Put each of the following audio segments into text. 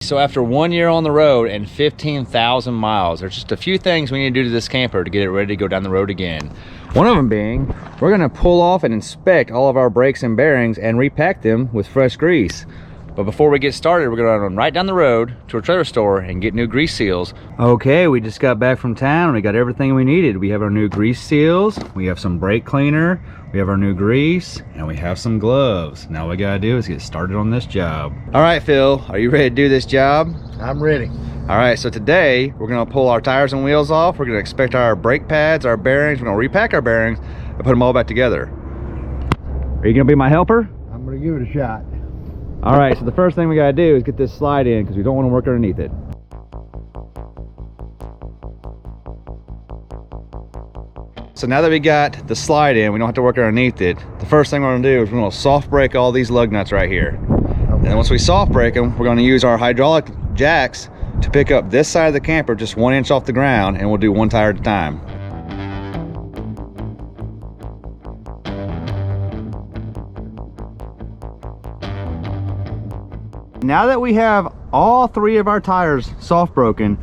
So after 1 year on the road and 15,000 miles, there's just a few things we need to do to this camper to get it ready to go down the road again. One of them being, we're gonna pull off and inspect all of our brakes and bearings and repack them with fresh grease. But before we get started, we're gonna run right down the road to a trailer store and get new grease seals. Okay, we just got back from town. We got everything we needed. We have our new grease seals, we have some brake cleaner, we have our new grease, and we have some gloves. Now all we gotta do is get started on this job. All right, Phil, are you ready to do this job? I'm ready. All right, so today we're gonna pull our tires and wheels off. We're gonna inspect our brake pads, our bearings. We're gonna repack our bearings and put them all back together. Are you gonna be my helper? I'm gonna give it a shot. All right, so the first thing we gotta do is get this slide in because we don't wanna work underneath it. So now that we got the slide in, we don't have to work underneath it. The first thing we're gonna do is we're gonna soft brake all these lug nuts right here. Okay. And then once we soft brake them, we're gonna use our hydraulic jacks to pick up this side of the camper just 1 inch off the ground, and we'll do one tire at a time. Now that we have all three of our tires soft broken,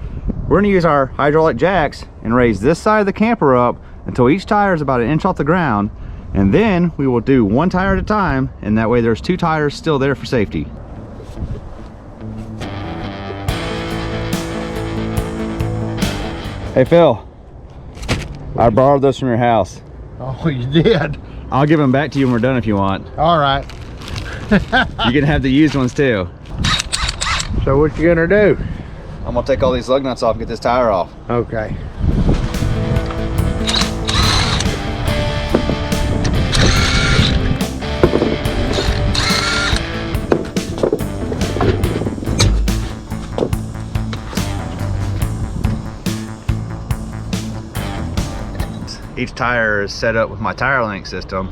we're gonna use our hydraulic jacks and raise this side of the camper up until each tire is about 1 inch off the ground, and then we will do one tire at a time, and that way there's 2 tires still there for safety. Hey Phil, I borrowed those from your house. Oh, you did? I'll give them back to you when we're done if you want. All right. You can have the used ones too. So what you gonna do? I'm gonna take all these lug nuts off and get this tire off. Okay. Each tire is set up with my tire link system,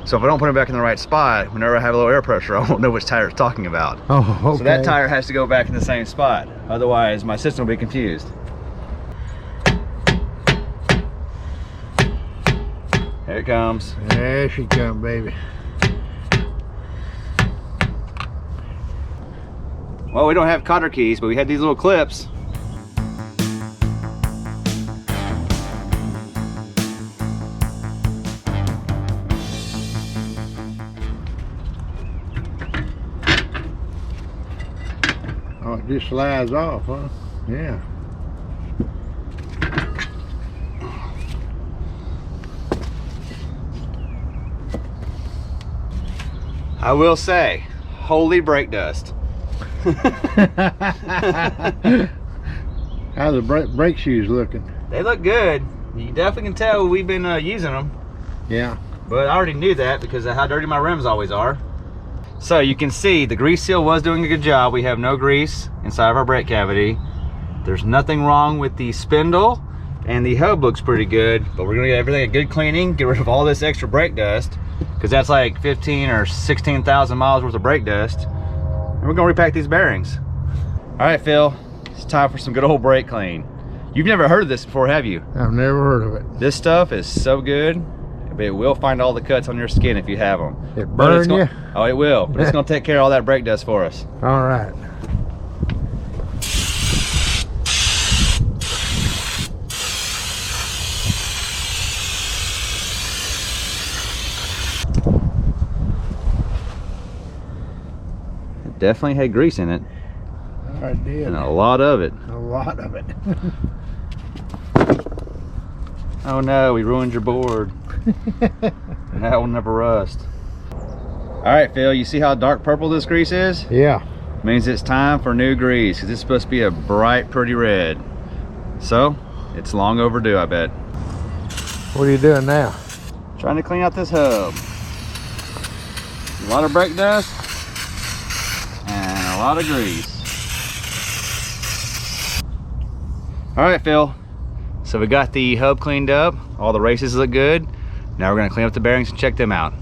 so if I don't put it back in the right spot, whenever I have a little air pressure, I won't know which tire it's talking about. Oh, okay. So that tire has to go back in the same spot, otherwise my system will be confused. Here it comes. There she comes, baby. Well, we don't have cotter keys, but we had these little clips. Oh, it just slides off, huh? Yeah. I will say, holy brake dust. How's the brake shoes looking? They look good. You definitely can tell we've been using them. Yeah. But I already knew that because of how dirty my rims always are. So you can see the grease seal was doing a good job. We have no grease inside of our brake cavity. There's nothing wrong with the spindle, and the hub looks pretty good, but we're gonna get everything a good cleaning, get rid of all this extra brake dust, because that's like 15 or 16,000 miles worth of brake dust. And we're gonna repack these bearings. All right, Phil, it's time for some good old brake clean. You've never heard of this before, have you? I've never heard of it. This stuff is so good, but it will find all the cuts on your skin if you have them. It burn you? Oh, it will, but it's gonna take care of all that brake dust for us. All right. It definitely had grease in it. I did. And a lot of it. A lot of it. Oh no, we ruined your board. And that will never rust. All right, Phil, you see how dark purple this grease is? Yeah. Means it's time for new grease, because it's supposed to be a bright, pretty red. So, it's long overdue, I bet. What are you doing now? Trying to clean out this hub. A lot of brake dust and a lot of grease. All right, Phil. So we got the hub cleaned up. All the races look good. Now we're gonna clean up the bearings and check them out.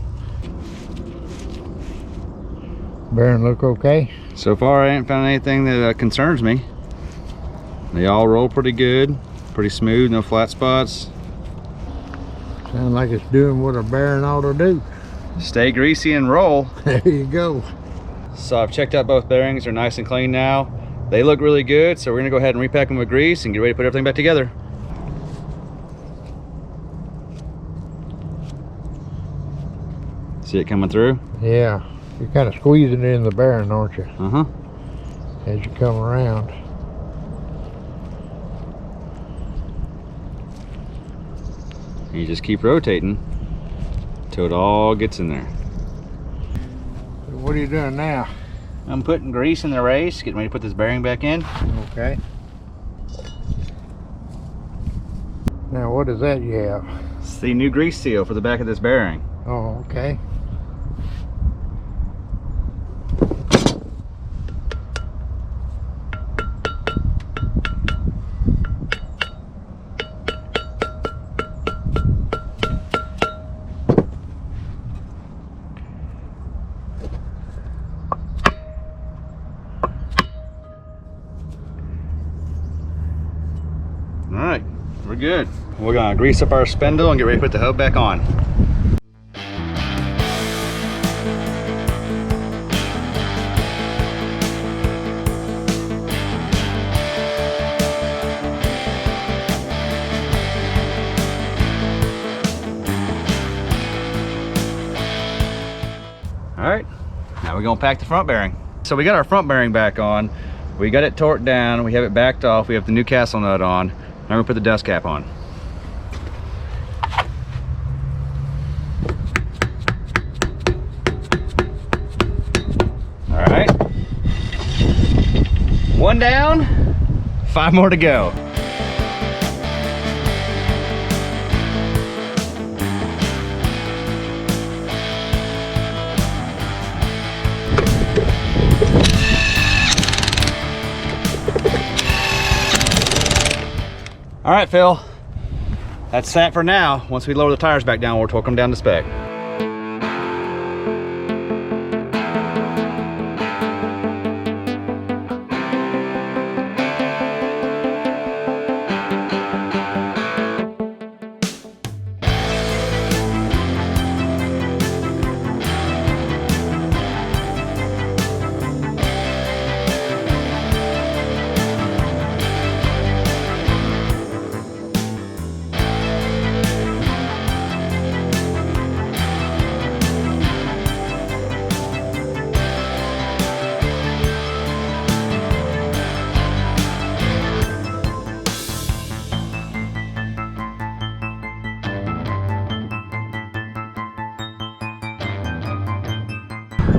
Bearing look okay? So far, I ain't found anything that concerns me. They all roll pretty good, pretty smooth, no flat spots. Sounds like it's doing what a bearing ought to do. Stay greasy and roll. There you go. So I've checked out both bearings, they're nice and clean now. They look really good, so we're gonna go ahead and repack them with grease and get ready to put everything back together. See it coming through? Yeah. You're kind of squeezing it in the bearing, aren't you? Uh-huh. As you come around. And you just keep rotating till it all gets in there. So what are you doing now? I'm putting grease in the race, getting ready to put this bearing back in. Okay. Now what is that you have? It's the new grease seal for the back of this bearing. Oh, okay. All right, we're good. We're gonna grease up our spindle and get ready to put the hub back on. All right, now we're gonna pack the front bearing. So we got our front bearing back on. We got it torqued down. We have it backed off. We have the new castle nut on. Now we're gonna put the dust cap on. All right. One down, 5 more to go. All right, Phil, that's that for now. Once we lower the tires back down, we'll torque them down to spec.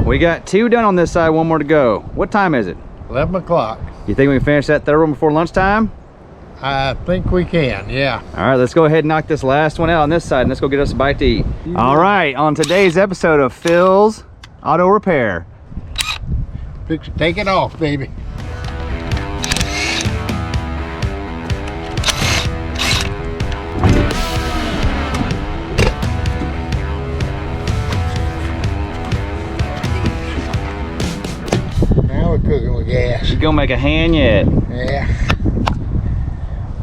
We got 2 done on this side, 1 more to go. What time is it? 11 o'clock. You think we can finish that third one before lunchtime? I think we can, yeah. All right, let's go ahead and knock this last one out on this side and let's go get us a bite to eat. All right, on today's episode of Phil's Auto Repair. Take it off, baby. Now we're cooking with gas. You gonna make a hand yet? Yeah.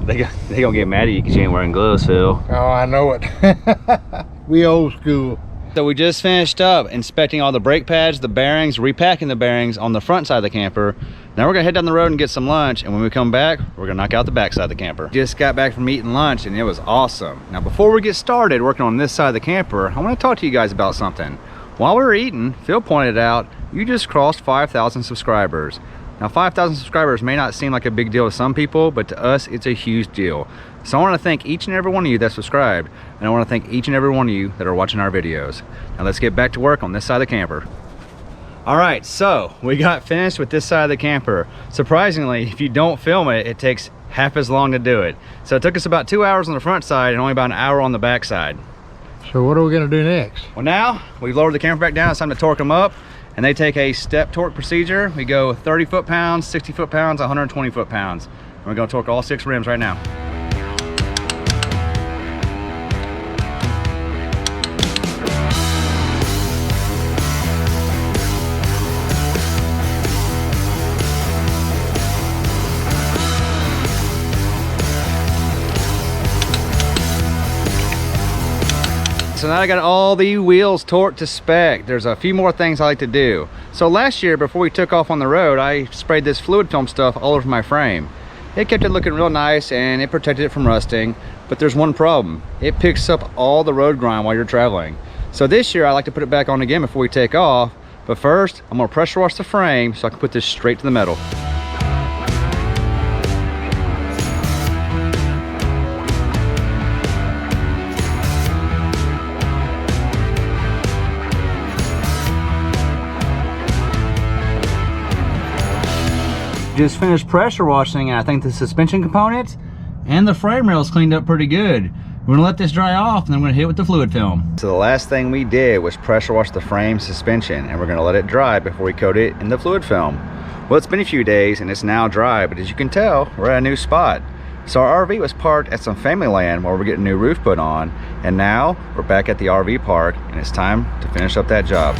They gonna get mad at you because you ain't wearing gloves, Phil. Oh, I know it. We old school. So we just finished up inspecting all the brake pads, the bearings, repacking the bearings on the front side of the camper. Now we're gonna head down the road and get some lunch, and when we come back, we're gonna knock out the back side of the camper. Just got back from eating lunch and it was awesome. Now before we get started working on this side of the camper, I wanna talk to you guys about something. While we were eating, Phil pointed out, you just crossed 5,000 subscribers. Now 5,000 subscribers may not seem like a big deal to some people, but to us, it's a huge deal. So I want to thank each and every one of you that's subscribed, and I want to thank each and every one of you that are watching our videos. Now let's get back to work on this side of the camper. All right, so we got finished with this side of the camper. Surprisingly, if you don't film it, it takes half as long to do it. So it took us about 2 hours on the front side and only about an hour on the back side. So what are we gonna do next? Well, now we've lowered the camper back down. It's time to torque them up, and they take a step torque procedure. We go 30 foot-pounds, 60 foot-pounds, 120 foot-pounds. And we're gonna torque all 6 rims right now. so now I got all the wheels torqued to spec. There's a few more things I like to do. So last year, before we took off on the road, I sprayed this fluid film stuff all over my frame. It kept it looking real nice and it protected it from rusting, but there's one problem. It picks up all the road grime while you're traveling. So this year I like to put it back on again before we take off, but first I'm gonna pressure wash the frame so I can put this straight to the metal. Just finished pressure washing, and I think the suspension components and the frame rails cleaned up pretty good. We're gonna let this dry off and then we're gonna hit it with the fluid film. So the last thing we did was pressure wash the frame suspension, and we're gonna let it dry before we coat it in the fluid film. Well, it's been a few days and it's now dry, but as you can tell, we're at a new spot. So our RV was parked at some family land while we're getting a new roof put on, and now we're back at the RV park and it's time to finish up that job.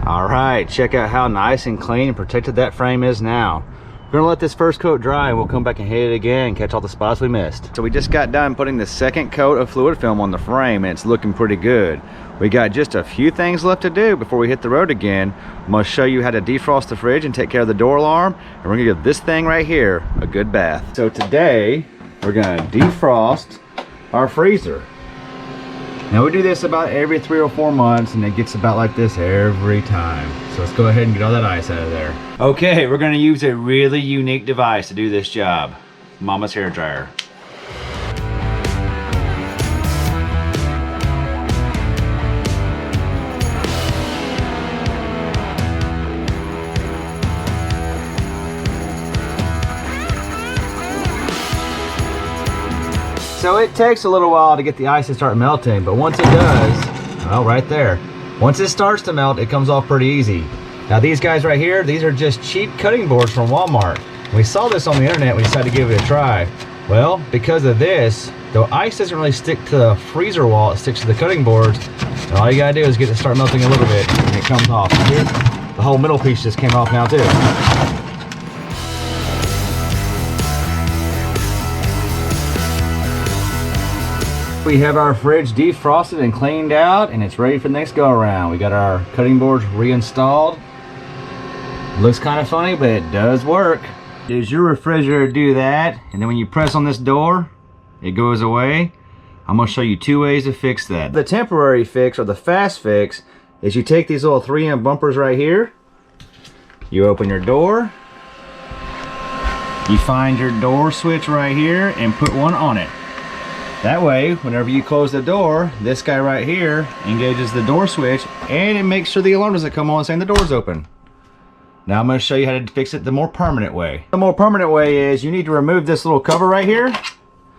All right, check out how nice and clean and protected that frame is now. We're gonna let this first coat dry and we'll come back and hit it again and catch all the spots we missed. So we just got done putting the second coat of fluid film on the frame and it's looking pretty good. We got just a few things left to do before we hit the road again. I'm gonna show you how to defrost the fridge and take care of the door alarm, and we're gonna give this thing right here a good bath. So today, we're gonna defrost our freezer. Now we do this about every 3 or 4 months and it gets about like this every time. So let's go ahead and get all that ice out of there. Okay, we're gonna use a really unique device to do this job. Mama's hair dryer. So it takes a little while to get the ice to start melting, but once it does, oh, right there. Once it starts to melt, it comes off pretty easy. Now these guys right here, these are just cheap cutting boards from Walmart. We saw this on the internet, we decided to give it a try. Well, because of this, the ice doesn't really stick to the freezer wall, it sticks to the cutting boards. And all you gotta do is get it to start melting a little bit and it comes off. Here, the whole middle piece just came off now too. We have our fridge defrosted and cleaned out and it's ready for the next go around. We got our cutting boards reinstalled. Looks kind of funny, but it does work. Does your refrigerator do that? And then when you press on this door, it goes away? I'm gonna show you 2 ways to fix that. The temporary fix, or the fast fix, is you take these little 3M bumpers right here, you open your door, you find your door switch right here and put one on it. That way, whenever you close the door, this guy right here engages the door switch and it makes sure the alarm doesn't come on saying the door's open. Now I'm going to show you how to fix it the more permanent way. The more permanent way is you need to remove this little cover right here,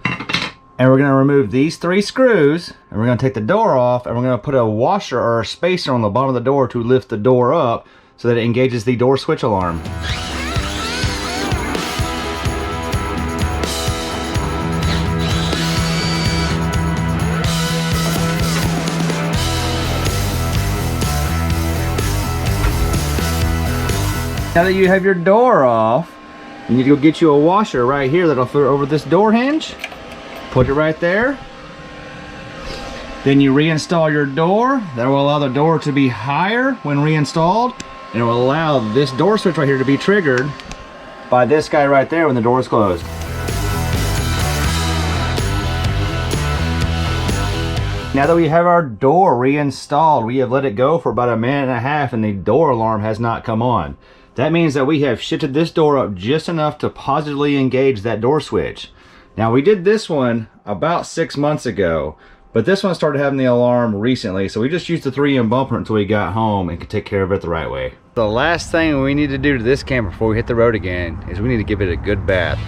and we're going to remove these 3 screws, and we're going to take the door off, and we're going to put a washer or a spacer on the bottom of the door to lift the door up so that it engages the door switch alarm. Now that you have your door off, you need to go get you a washer right here that'll fit over this door hinge. Put it right there. Then you reinstall your door. That will allow the door to be higher when reinstalled, and it will allow this door switch right here to be triggered by this guy right there when the door is closed. Now that we have our door reinstalled, we have let it go for about 1.5 minutes and the door alarm has not come on. That means that we have shifted this door up just enough to positively engage that door switch. Now we did this one about 6 months ago, but this one started having the alarm recently, so we just used the 3M bumper until we got home and could take care of it the right way. The last thing we need to do to this camper before we hit the road again is we need to give it a good bath.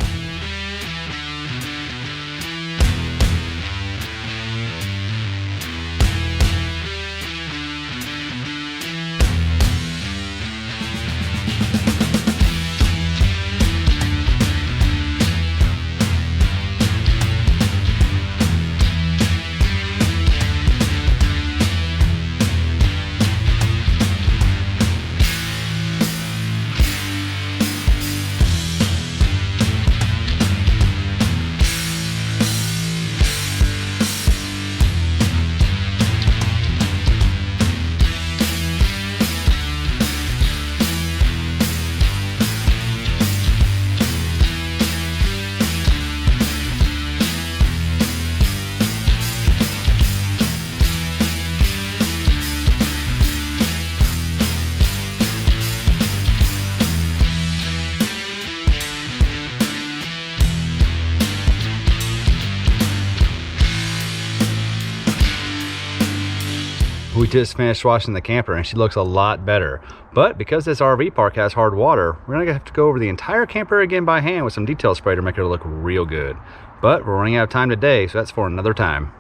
We just finished washing the camper and she looks a lot better. But because this RV park has hard water, we're gonna have to go over the entire camper again by hand with some detail spray to make it look real good. But we're running out of time today, so that's for another time.